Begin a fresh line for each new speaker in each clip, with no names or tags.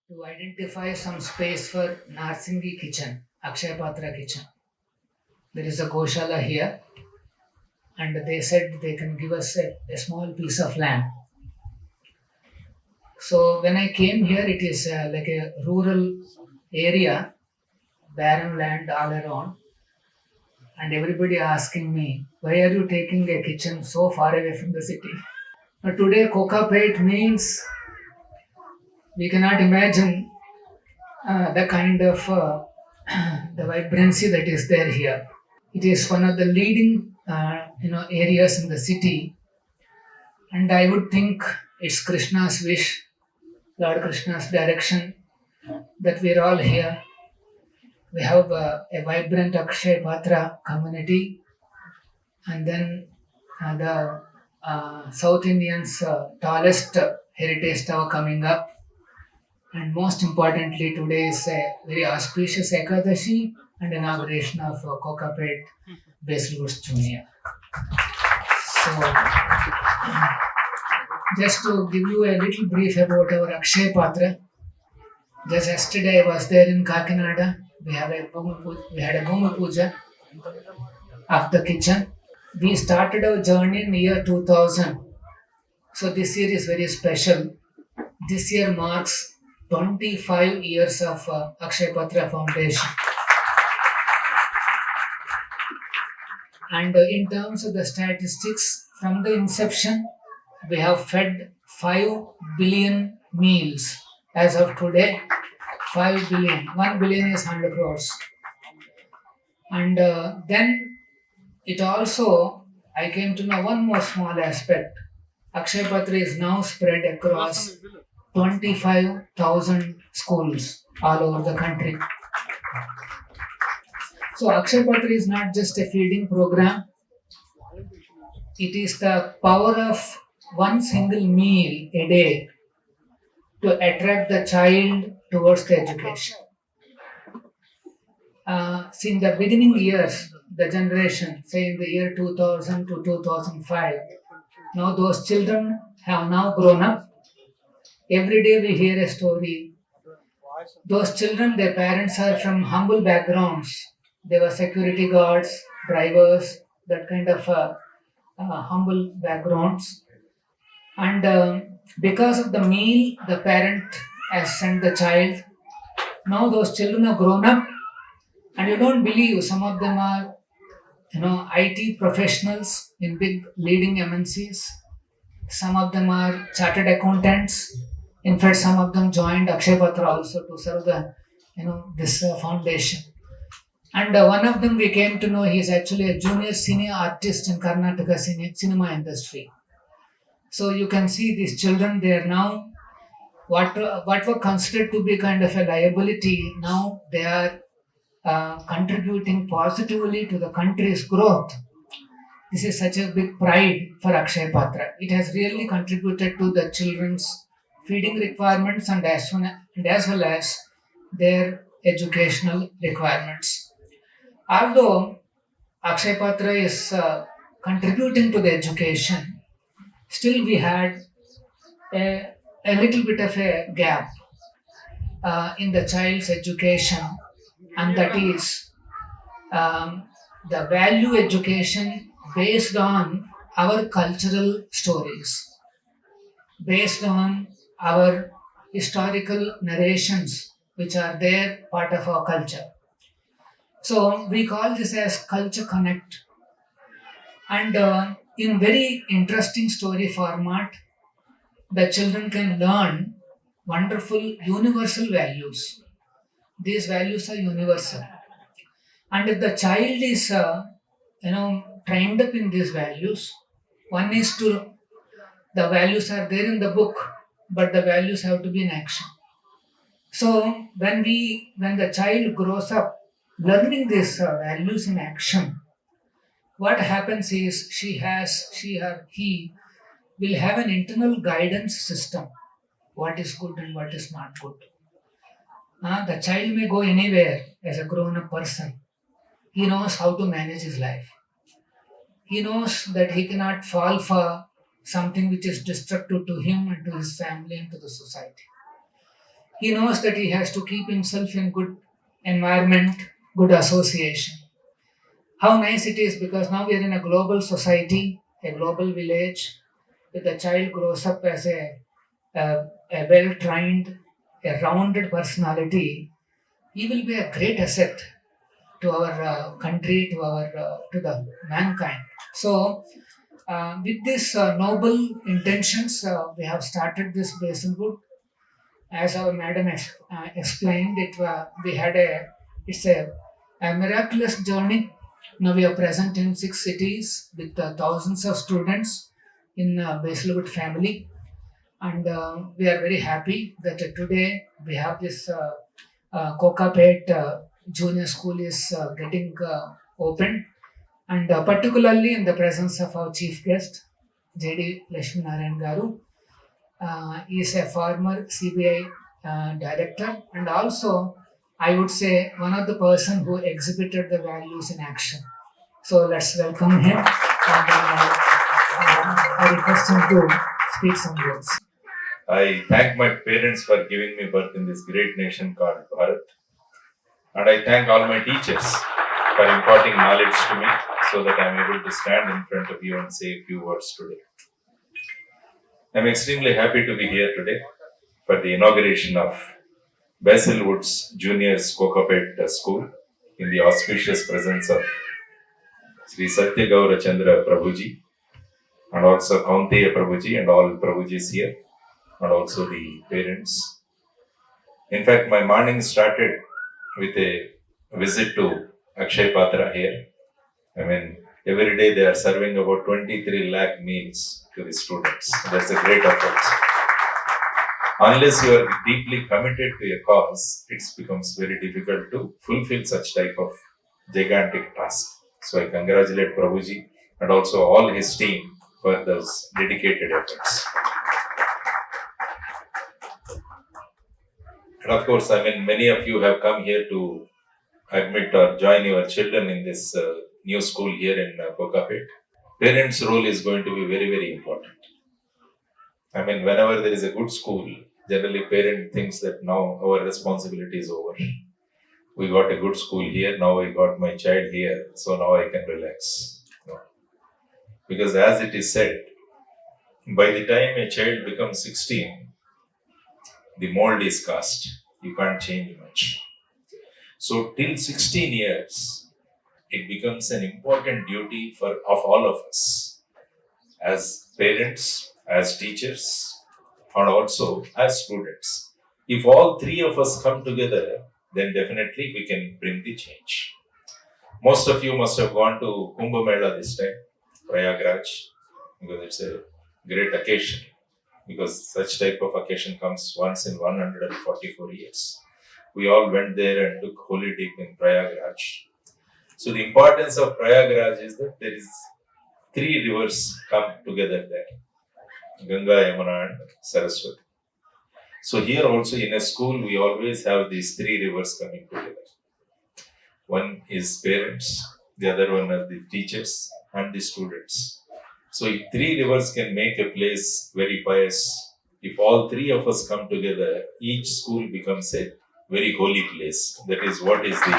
To identify some space for Narsingi kitchen, Akshay Patra kitchen. There is a Goshala here, and they said they can give us a small piece of land. So when I came here, it is like a rural area, barren land all around, and everybody asking me, why are you taking a kitchen so far away from the city? Now, today, Kokapet means we cannot imagine the kind of the vibrancy that is there here. It is one of the leading areas in the city, and I would think it's Krishna's wish, Lord Krishna's direction that we're all here. We have a vibrant Akshay Patra community, and then the South Indians' tallest heritage tower coming up. And most importantly, today is a very auspicious Ekadashi and inauguration of Kokapet Basil Woods Junior. So, just to give you a little brief about our Akshay Patra, just yesterday I was there in Kakinada. We had a Bhumi Puja of the kitchen. We started our journey in year 2000. So this year is very special. This year marks 25 years of Akshay Patra Foundation. And in terms of the statistics, from the inception, we have fed 5 billion meals. As of today, 5 billion. 1 billion is 100 crores. And then it also, I came to know one more small aspect. Akshay Patra is now spread across 25,000 schools all over the country. So Akshay Patra is not just a feeding program. It is the power of one single meal a day to attract the child towards the education. Since the beginning years, the generation, say in the year 2000 to 2005, now those children have now grown up. Every day we hear a story. Those children, their parents are from humble backgrounds. They were security guards, drivers, that kind of humble backgrounds. And because of the meal the parent has sent the child, now those children have grown up, and you don't believe some of them are, IT professionals in big leading MNCs. Some of them are chartered accountants. In fact, some of them joined Akshay Patra also to serve the, this foundation. And one of them we came to know he is actually a junior senior artist in Karnataka cinema industry. So you can see these children, they are now what were considered to be kind of a liability. Now they are contributing positively to the country's growth. This is such a big pride for Akshay Patra. It has really contributed to the children's feeding requirements and as well as their educational requirements. Although Akshay Patra is contributing to the education, still we had a little bit of a gap in the child's education, and that is the value education based on our cultural stories, based on our historical narrations, which are there part of our culture. So we call this as culture connect, and in very interesting story format, the children can learn wonderful universal values. These values are universal, and if the child is trained up in these values, one is to, the values are there in the book, but the values have to be in action. So when the child grows up learning these values in action, what happens is he will have an internal guidance system. What is good and what is not good. The child may go anywhere as a grown up person. He knows how to manage his life. He knows that he cannot fall for something which is destructive to him and to his family and to the society. He knows that he has to keep himself in good environment, good association. How nice it is, because now we are in a global society, a global village. If the child grows up as a well trained, a rounded personality, he will be a great asset to our country, to the mankind. So, with this noble intentions, we have started this Basilwood. As our madam explained, we had a miraculous journey. Now we are present in 6 cities with thousands of students in Basilwood family, and we are very happy that today we have this Kokapet Junior School is getting opened, and particularly in the presence of our chief guest, JD Lakshmi Narayan Garu. He is a former CBI director, and also I would say one of the person who exhibited the values in action. So let's welcome him, and I request him to speak some words.
I thank my parents for giving me birth in this great nation called Bharat. And I thank all my teachers for imparting knowledge to me so that I am able to stand in front of you and say a few words today. I'm extremely happy to be here today for the inauguration of Basil Woods Juniors Kokapet School in the auspicious presence of Sri Satya Gaura Chandra Prabhuji and also Kaunteya Prabhuji and all Prabhujis here and also the parents. In fact, my morning started with a visit to Akshay Patra here. I mean, every day they are serving about 23 lakh meals to the students. That's a great effort. Unless you are deeply committed to a cause, it becomes very difficult to fulfill such type of gigantic task. So I congratulate Prabhuji and also all his team for those dedicated efforts. And of course, I mean, many of you have come here to admit or join your children in this new school here in Kokapet. Parents' role is going to be very, very important. I mean, whenever there is a good school, generally parent thinks that now our responsibility is over. We got a good school here, now I got my child here, so now I can relax. No. Because as it is said, by the time a child becomes 16, the mold is cast. You can't change much. So till 16 years, it becomes an important duty of all of us as parents, as teachers, and also as students. If all three of us come together, then definitely we can bring the change. Most of you must have gone to Kumbh Mela this time, Prayagraj, because it's a great occasion. Because such type of occasion comes once in 144 years. We all went there and took holy dip in Prayagraj. So the importance of Prayagraj is that there is three rivers come together there, Ganga, Yamuna and Saraswati. So here also in a school, we always have these three rivers coming together. One is parents, the other one are the teachers and the students. So if three rivers can make a place very pious, if all three of us come together, each school becomes a very holy place. That is what is the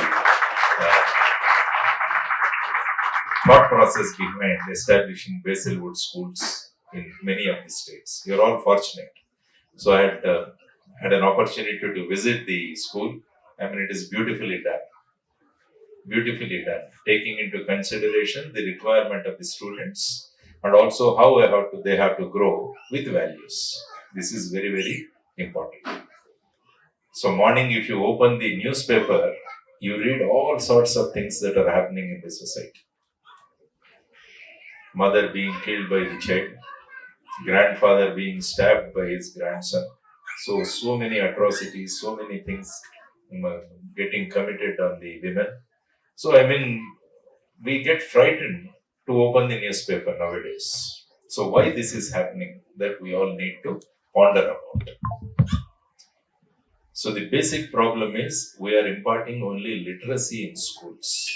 thought process behind establishing Basilwood schools in many of the states. You're all fortunate. So I had an opportunity to visit the school. I mean, it is beautifully done. Beautifully done, taking into consideration the requirement of the students and also how they have to grow with values. This is very, very important. So morning, if you open the newspaper, you read all sorts of things that are happening in the society. Mother being killed by the child, grandfather being stabbed by his grandson. So many atrocities, so many things getting committed on the women. So I mean, we get frightened to open the newspaper nowadays. So why this is happening, that we all need to ponder about. So the basic problem is we are imparting only literacy in schools.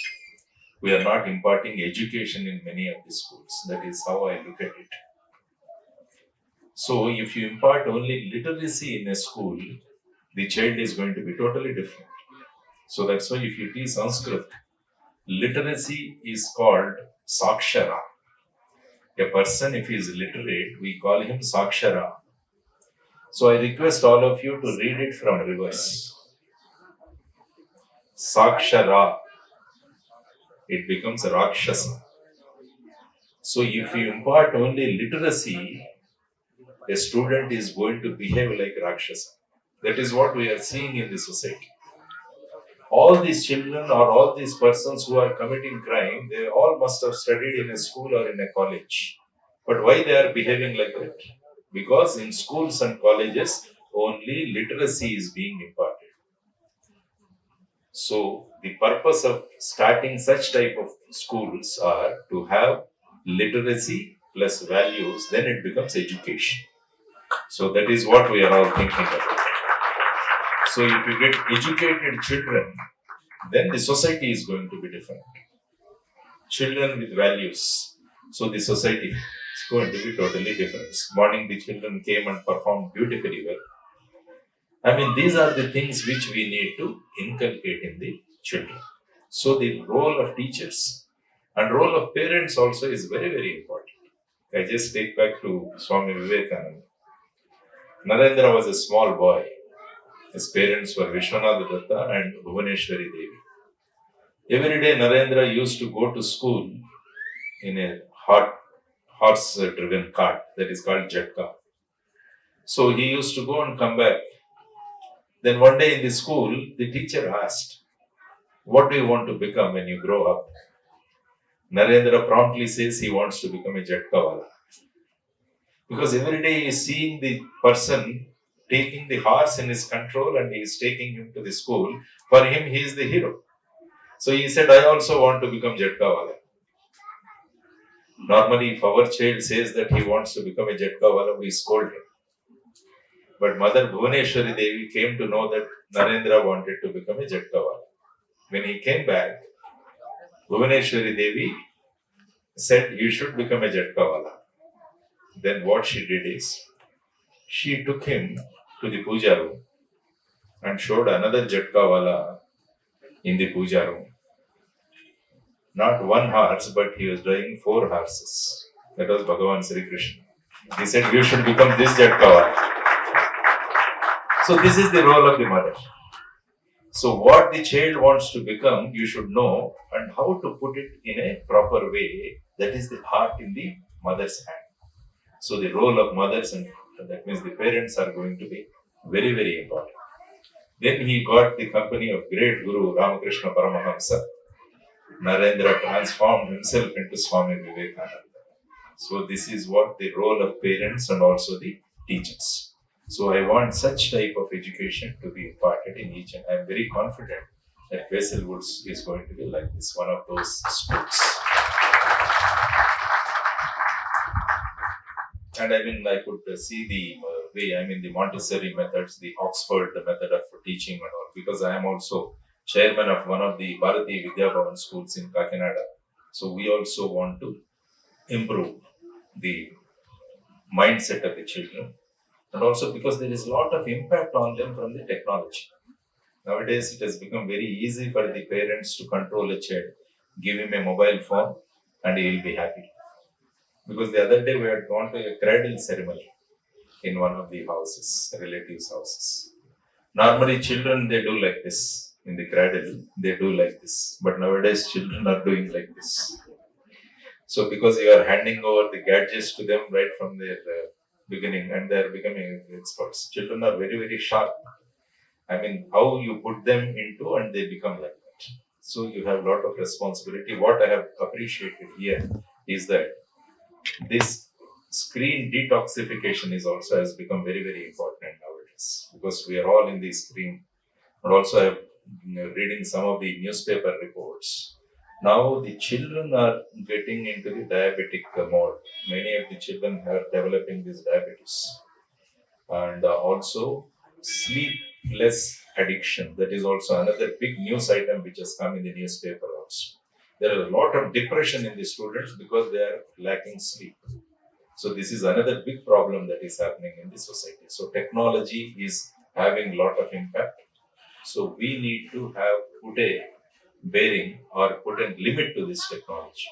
We are not imparting education in many of the schools. That is how I look at it. So if you impart only literacy in a school, the child is going to be totally different. So that's why if you teach Sanskrit, literacy is called Sakshara. A person, if he is literate, we call him Sakshara. So I request all of you to read it from reverse. Sakshara, it becomes Rakshasa. So if you impart only literacy, a student is going to behave like Rakshasa. That is what we are seeing in the society. All these children or all these persons who are committing crime, they all must have studied in a school or in a college. But why they are behaving like that? Because in schools and colleges, only literacy is being imparted. So the purpose of starting such type of schools are to have literacy plus values, then it becomes education. So that is what we are all thinking about. So if you get educated children, then the society is going to be different. Children with values, so the society is going to be totally different. This morning the children came and performed beautifully well. I mean, these are the things which we need to inculcate in the children. So the role of teachers and role of parents also is very, very important. I just take back to Swami Vivekananda. Narendra was a small boy. His parents were Vishwanath Datta and Bhuvaneshwari Devi. Every day Narendra used to go to school in a horse-driven cart that is called Jatka. So he used to go and come back. Then one day in the school, the teacher asked, "What do you want to become when you grow up?" Narendra promptly says he wants to become a Jatkawala. Because every day he is seeing the person taking the horse in his control and he is taking him to the school. For him, he is the hero. So he said, "I also want to become Jatkawala." Normally, if our child says that he wants to become a Jatkawala, we scold him. But Mother Bhuvaneshwari Devi came to know that Narendra wanted to become a Jatkawala. When he came back, Bhuvaneshwari Devi said, "You should become a Jatkawala." Then what she did is, she took him to the puja room and showed another Jatkawala in the puja room. Not one horse, but he was driving 4 horses. That was Bhagavan Sri Krishna. He said, "You should become this Jatkawala." So this is the role of the mother. So what the child wants to become, you should know, and how to put it in a proper way. That is the heart in the mother's hand. So the role of mothers, and that means the parents, are going to be very, very important. Then he got the company of great Guru Ramakrishna Paramahamsa. Narendra transformed himself into Swami Vivekananda. So this is what the role of parents and also the teachers. So I want such type of education to be imparted in each, and I am very confident that Basil Woods is going to be like this, one of those schools. And I mean, I could see the way, I mean, the Montessori methods, the Oxford the method of teaching and all, because I am also chairman of one of the Bharati Vidya Bhavan schools in Kakinada. So we also want to improve the mindset of the children. And also because there is a lot of impact on them from the technology. Nowadays, it has become very easy for the parents to control a child. Give him a mobile phone and he will be happy. Because the other day we had gone to a cradle ceremony in one of the houses, relatives' houses. Normally, children, they do like this. In the cradle, they do like this. But nowadays, children are doing like this. So because you are handing over the gadgets to them right from their beginning, and they are becoming experts. Children are very, very sharp. I mean, how you put them into and they become like that. So you have a lot of responsibility. What I have appreciated here is that this screen detoxification is also has become very, very important nowadays, because we are all in the screen. And also I have reading some of the newspaper reports. Now the children are getting into the diabetic mode. Many of the children are developing this diabetes, and also sleepless addiction. That is also another big news item which has come in the newspaper also. There are a lot of depression in the students because they are lacking sleep. So this is another big problem that is happening in the society. So technology is having a lot of impact. So we need to have put a bearing or put a limit to this technology.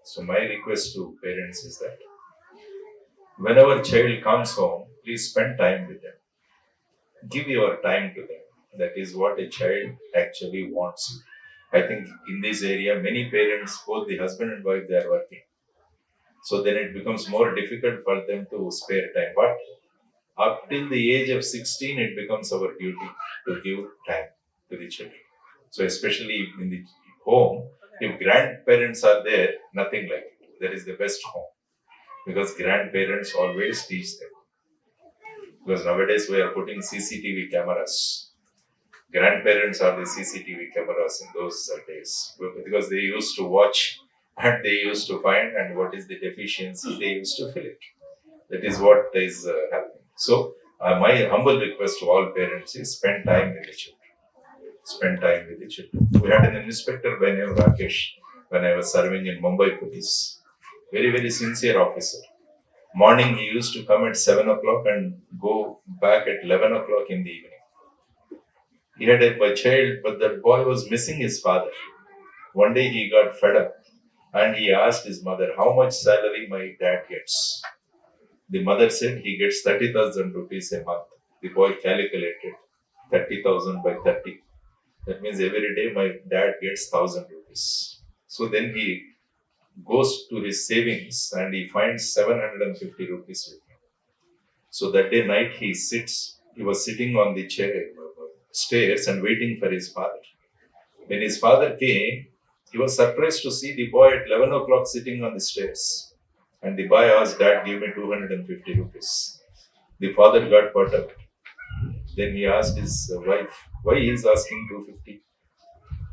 So my request to parents is that whenever child comes home, please spend time with them. Give your time to them. That is what a child actually wants. I think in this area, many parents, both the husband and wife, they are working. So then it becomes more difficult for them to spare time. But up till the age of 16, it becomes our duty to give time to the children. So especially in the home, if grandparents are there, nothing like it. That is the best home because grandparents always teach them. Because nowadays we are putting CCTV cameras. Grandparents are the CCTV cameras in those days because they used to watch and they used to find and what is the deficiency they used to fill it. That is what is happening. So my humble request to all parents is spend time with the children. Spend time with the children. We had an inspector by name Rakesh when I was serving in Mumbai police. Very, very sincere officer. Morning he used to come at 7 o'clock and go back at 11 o'clock in the evening. He had a child, but that boy was missing his father. One day he got fed up and he asked his mother, how much salary my dad gets? The mother said he gets 30,000 rupees a month. The boy calculated 30,000 by 30. That means every day my dad gets 1,000 rupees. So then he goes to his savings and he finds 750 rupees with him. So that day night he was sitting on the stairs and waiting for his father. When his father came, he was surprised to see the boy at 11 o'clock sitting on the stairs. And the boy asked, Dad, give me 250 rupees. The father got perturbed. Then he asked his wife, why he is asking 250?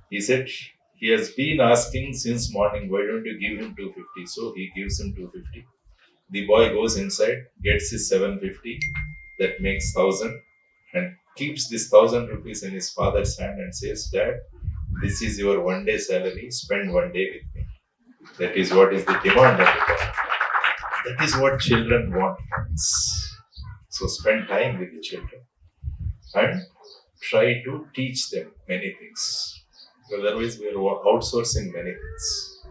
He said, he has been asking since morning, why don't you give him 250? So he gives him 250. The boy goes inside, gets his 750, that makes 1,000, and keeps this 1,000 rupees in his father's hand and says, Dad, this is your one day salary, spend one day with me. That is what is the demand of the parent. That is what children want from us. So spend time with the children and try to teach them many things. Otherwise, we are outsourcing many things.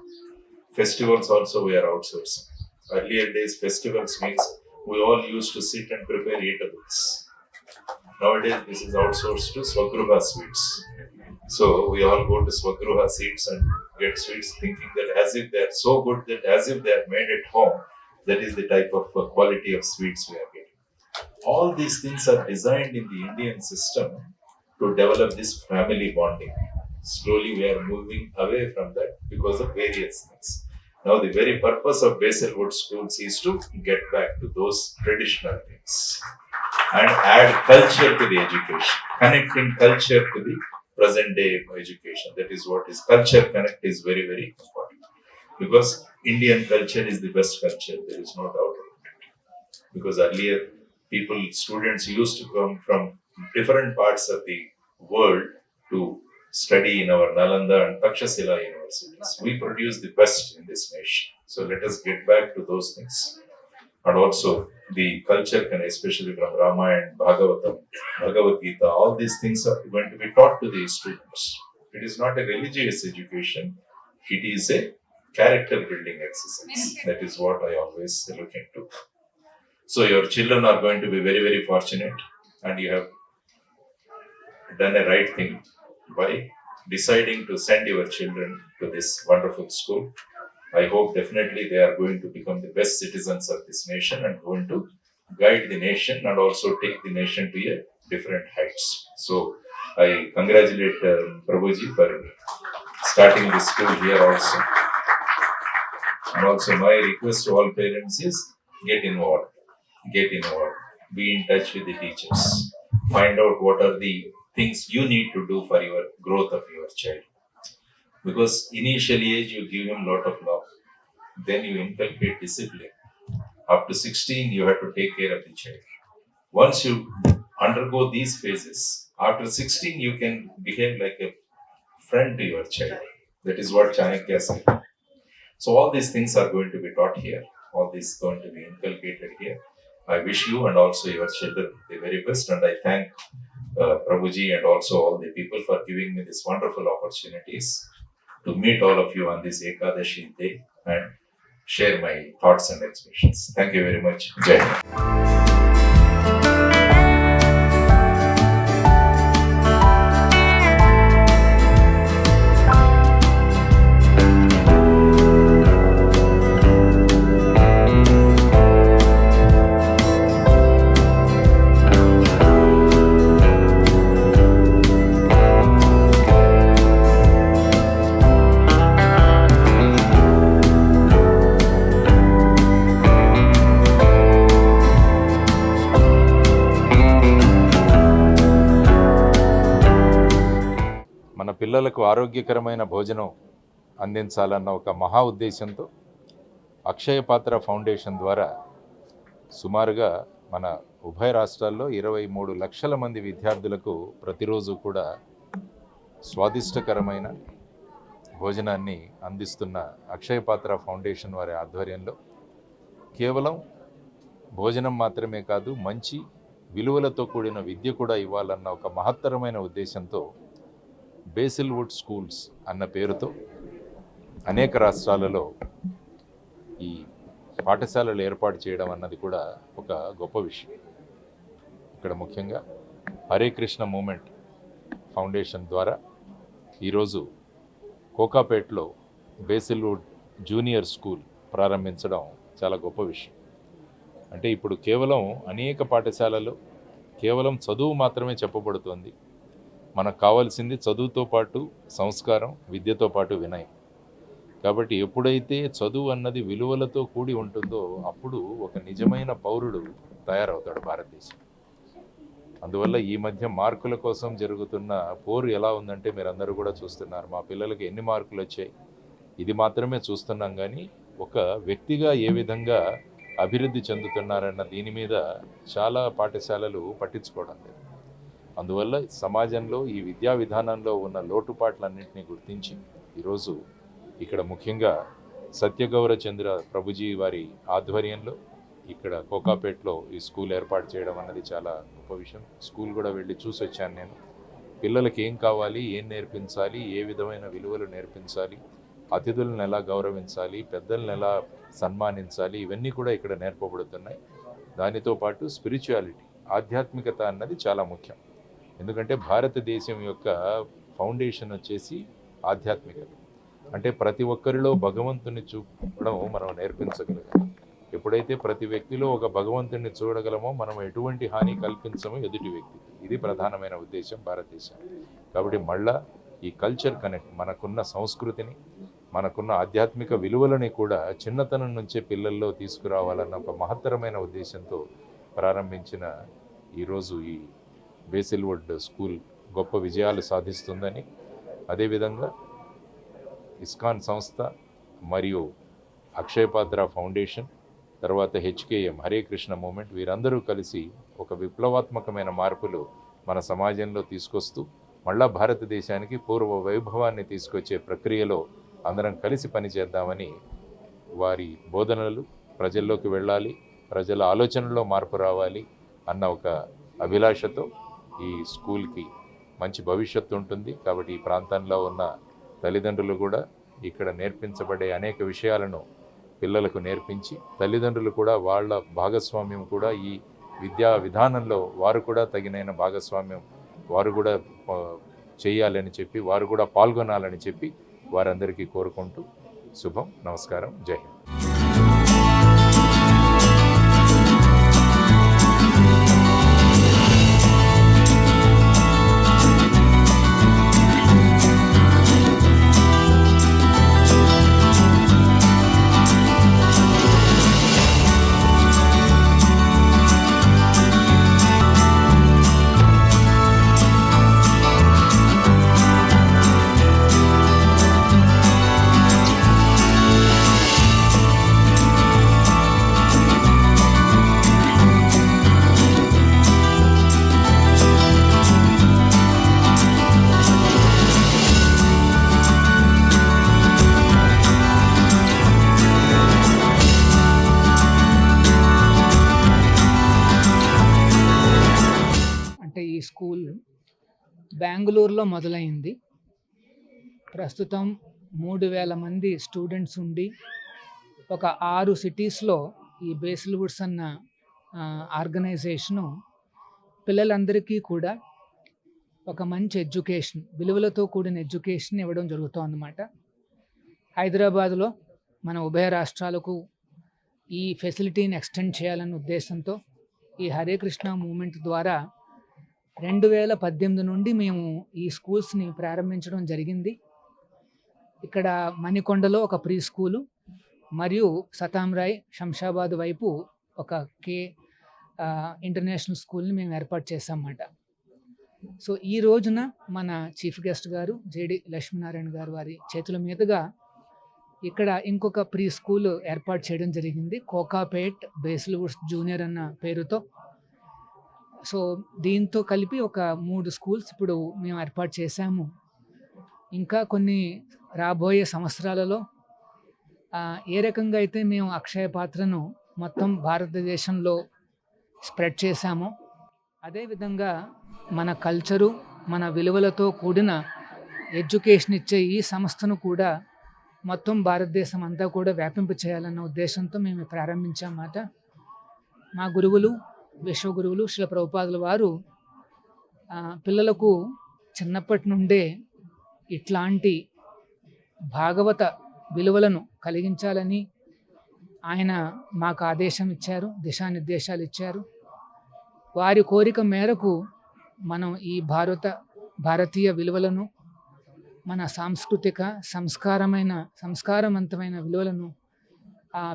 Festivals also we are outsourcing. Earlier days, festivals means we all used to sit and prepare eatables. Nowadays, this is outsourced to Swagruha sweets. So we all go to Swagruha sweets and get sweets thinking that as if they are so good that as if they are made at home, that is the type of quality of sweets we are getting. All these things are designed in the Indian system to develop this family bonding. Slowly we are moving away from that because of various things. Now the very purpose of Basilwood schools is to get back to those traditional things and add culture to the education, connecting culture to the present day education. That is what is culture connect is very, very important. Because Indian culture is the best culture, there is no doubt about it. Because earlier students used to come from different parts of the world to study in our Nalanda and Takshashila universities. We produce the best in this nation. So let us get back to those things. And also the culture can, especially from Ramayana, Bhagavatam, Bhagavad Gita, all these things are going to be taught to the students. It is not a religious education, it is a character building exercise. That is what I always look into. So your children are going to be very, very fortunate, and you have done a right thing by deciding to send your children to this wonderful school. I hope definitely they are going to become the best citizens of this nation and going to guide the nation and also take the nation to a different heights. So I congratulate Prabhuji for starting this school here also. And also my request to all parents is get involved, be in touch with the teachers, find out what are the things you need to do for your growth of your child. Because initial age you give him lot of love, then you inculcate discipline. Up to 16 you have to take care of the child. Once you undergo these phases, after 16 you can behave like a friend to your child. That is what Chanakya said. So all these things are going to be taught here. All this is going to be inculcated here. I wish you and also your children the very best, and I thank Prabhuji and also all the people for giving me these wonderful opportunities to meet all of you on this Ekadashi day and share my thoughts and expressions. Thank you very much. Jai Hind.
మన పిల్లలకు ఆరోగ్యకరమైన భోజనం అందించాలన్న ఒక మహా ఉద్దేశంతో అక్షయ పాత్ర foundation ద్వారా సుమారుగా మన ఉభయ రాష్ట్రాల్లో 23 లక్షల మంది విద్యార్థులకు ప్రతిరోజు కూడా స్వాదిష్టకరమైన భోజనాన్ని అందిస్తున్న అక్షయ పాత్ర ఫౌండేషన్ వారి ఆధ్వర్యంలో కేవలం భోజనం మాత్రమే కాదు, మంచి విలువలతో కూడిన విద్య కూడా ఇవ్వాలన్న ఒక మహత్తరమైన ఉద్దేశంతో బేసిల్వుడ్ స్కూల్స్ అన్న పేరుతో అనేక రాష్ట్రాలలో ఈ పాఠశాలలు ఏర్పాటు చేయడం అన్నది కూడా ఒక గొప్ప విషయం. ఇక్కడ ముఖ్యంగా హరే కృష్ణ మూమెంట్ ఫౌండేషన్ ద్వారా ఈరోజు కోకాపేట్లో బేసిల్వుడ్ జూనియర్ స్కూల్ ప్రారంభించడం చాలా గొప్ప విషయం. అంటే ఇప్పుడు కేవలం అనేక పాఠశాలలు కేవలం చదువు మాత్రమే చెప్పబడుతోంది. మనకు కావాల్సింది చదువుతో పాటు సంస్కారం, విద్యతో పాటు వినయం. కాబట్టి ఎప్పుడైతే చదువు అన్నది విలువలతో కూడి ఉంటుందో అప్పుడు ఒక నిజమైన పౌరుడు తయారవుతాడు భారతదేశం. అందువల్ల ఈ మధ్య మార్కుల కోసం జరుగుతున్న పోరు ఎలా ఉందంటే మీరందరూ కూడా చూస్తున్నారు. మా పిల్లలకి ఎన్ని మార్కులు వచ్చాయి ఇది మాత్రమే చూస్తున్నాం, కానీ ఒక వ్యక్తిగా ఏ విధంగా అభివృద్ధి చెందుతున్నారన్న దీని మీద చాలా పాఠశాలలు పట్టించుకోవడం లేదు. అందువల్ల సమాజంలో ఈ విద్యా విధానంలో ఉన్న లోటుపాట్లన్నింటినీ గుర్తించి ఈరోజు ఇక్కడ ముఖ్యంగా సత్యగౌర చంద్ర ప్రభుజీ వారి ఆధ్వర్యంలో ఇక్కడ కోకాపేట్లో ఈ స్కూల్ ఏర్పాటు చేయడం అన్నది చాలా గొప్ప విషయం. స్కూల్ కూడా వెళ్ళి చూసి వచ్చాను నేను. పిల్లలకి ఏం కావాలి, ఏం నేర్పించాలి, ఏ విధమైన విలువలు నేర్పించాలి, అతిథులను ఎలా గౌరవించాలి, పెద్దలను ఎలా సన్మానించాలి, ఇవన్నీ కూడా ఇక్కడ నేర్పబడుతున్నాయి. దానితో పాటు స్పిరిచువాలిటీ, ఆధ్యాత్మికత అన్నది చాలా ముఖ్యం. ఎందుకంటే భారతదేశం యొక్క ఫౌండేషన్ వచ్చేసి ఆధ్యాత్మికత. అంటే ప్రతి ఒక్కరిలో భగవంతుని చూపడం మనం నేర్పించగలగాలి. ఎప్పుడైతే ప్రతి వ్యక్తిలో ఒక భగవంతుని చూడగలమో మనం ఎటువంటి హాని కల్పించమో ఎదుటి వ్యక్తికి. ఇది ప్రధానమైన ఉద్దేశం భారతదేశం. కాబట్టి మళ్ళా ఈ కల్చర్ కనెక్ట్, మనకున్న సంస్కృతిని, మనకున్న ఆధ్యాత్మిక విలువలని కూడా చిన్నతనం నుంచే పిల్లల్లో తీసుకురావాలన్న ఒక మహత్తరమైన ఉద్దేశంతో ప్రారంభించిన ఈరోజు ఈ బేసిల్వుడ్ స్కూల్ గొప్ప విజయాలు సాధిస్తుందని, అదేవిధంగా ఇస్కాన్ సంస్థ మరియు అక్షయపాత్ర ఫౌండేషన్, తర్వాత హెచ్కేఎం హరే కృష్ణ మూమెంట్, వీరందరూ కలిసి ఒక విప్లవాత్మకమైన మార్పులు మన సమాజంలో తీసుకొస్తూ మళ్ళా భారతదేశానికి పూర్వ వైభవాన్ని తీసుకొచ్చే ప్రక్రియలో అందరం కలిసి పనిచేద్దామని, వారి బోధనలు ప్రజల్లోకి వెళ్ళాలి, ప్రజల ఆలోచనలో మార్పు రావాలి అన్న ఒక అభిలాషతో ఈ స్కూల్కి మంచి భవిష్యత్తు ఉంటుంది. కాబట్టి ఈ ప్రాంతంలో ఉన్న తల్లిదండ్రులు కూడా ఇక్కడ నేర్పించబడే అనేక విషయాలను పిల్లలకు నేర్పించి, తల్లిదండ్రులు కూడా వాళ్ళ భాగస్వామ్యం కూడా ఈ విద్యా విధానంలో వారు కూడా తగినైన భాగస్వామ్యం వారు కూడా చేయాలని చెప్పి, వారు కూడా పాల్గొనాలని చెప్పి వారందరికీ కోరుకుంటూ శుభం. నమస్కారం. జై హింద్.
బెంగళూరులో మొదలైంది. ప్రస్తుతం 3,000 మంది స్టూడెంట్స్ ఉండి ఒక 6 సిటీస్లో ఈ బేసిల్ వుడ్స్ అన్న ఆర్గనైజేషను పిల్లలందరికీ కూడా ఒక మంచి ఎడ్యుకేషన్, విలువలతో కూడిన ఎడ్యుకేషన్ ఇవ్వడం జరుగుతుందన్నమాట. హైదరాబాద్లో మన ఉభయ రాష్ట్రాలకు ఈ ఫెసిలిటీని ఎక్స్టెండ్ చేయాలనే ఉద్దేశంతో ఈ హరే కృష్ణ మూవ్మెంట్ ద్వారా 2018 నుండి మేము ఈ స్కూల్స్ని ప్రారంభించడం జరిగింది. ఇక్కడ మణికొండలో ఒక ప్రీ స్కూలు మరియు సతాంరాయ్ శంషాబాద్ వైపు ఒక ఇంటర్నేషనల్ స్కూల్ని మేము ఏర్పాటు చేసామన్నమాట. సో ఈ రోజున మన చీఫ్ గెస్ట్ గారు జేడి లక్ష్మీనారాయణ గారు వారి చేతుల మీదుగా ఇక్కడ ఇంకొక ప్రీ స్కూల్ ఏర్పాటు చేయడం జరిగింది, కోకాపేట్ బేసిల్ వుడ్స్ జూనియర్ అన్న పేరుతో. సో దీంతో కలిపి ఒక 3 స్కూల్స్ ఇప్పుడు మేము ఏర్పాటు చేశాము. ఇంకా కొన్ని రాబోయే సంవత్సరాలలో ఏ రకంగా అయితే మేము అక్షయ పాత్రను మొత్తం భారతదేశంలో స్ప్రెడ్ చేశామో అదేవిధంగా మన కల్చరు, మన విలువలతో కూడిన ఎడ్యుకేషన్ ఇచ్చే ఈ సంస్థను కూడా మొత్తం భారతదేశం అంతా కూడా వ్యాపింప చేయాలన్న ఉద్దేశంతో మేము ప్రారంభించామన్నమాట. మా గురువులు, విశ్వగురువులు శ్రీల ప్రభుపాదుల వారు పిల్లలకు చిన్నప్పటి నుండే ఇట్లాంటి భాగవత విలువలను కలిగించాలని ఆయన మాకు ఆదేశం ఇచ్చారు, దిశానిర్దేశాలు ఇచ్చారు. వారి కోరిక మేరకు మనం ఈ భారతీయ విలువలను, మన సాంస్కృతిక సంస్కారవంతమైన విలువలను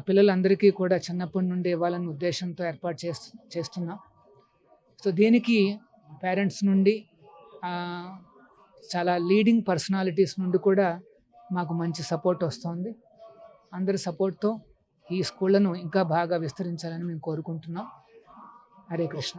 పిల్లలందరికీ కూడా చిన్నప్పటి నుండి ఇవ్వాలన్న ఉద్దేశంతో ఏర్పాటు చేస్తున్నాం. సో దీనికి పేరెంట్స్ నుండి చాలా లీడింగ్ పర్సనాలిటీస్ నుండి కూడా మాకు మంచి సపోర్ట్ వస్తుంది. అందరి సపోర్ట్తో ఈ స్కూళ్ళను ఇంకా బాగా విస్తరించాలని మేము కోరుకుంటున్నాం. హరే కృష్ణ.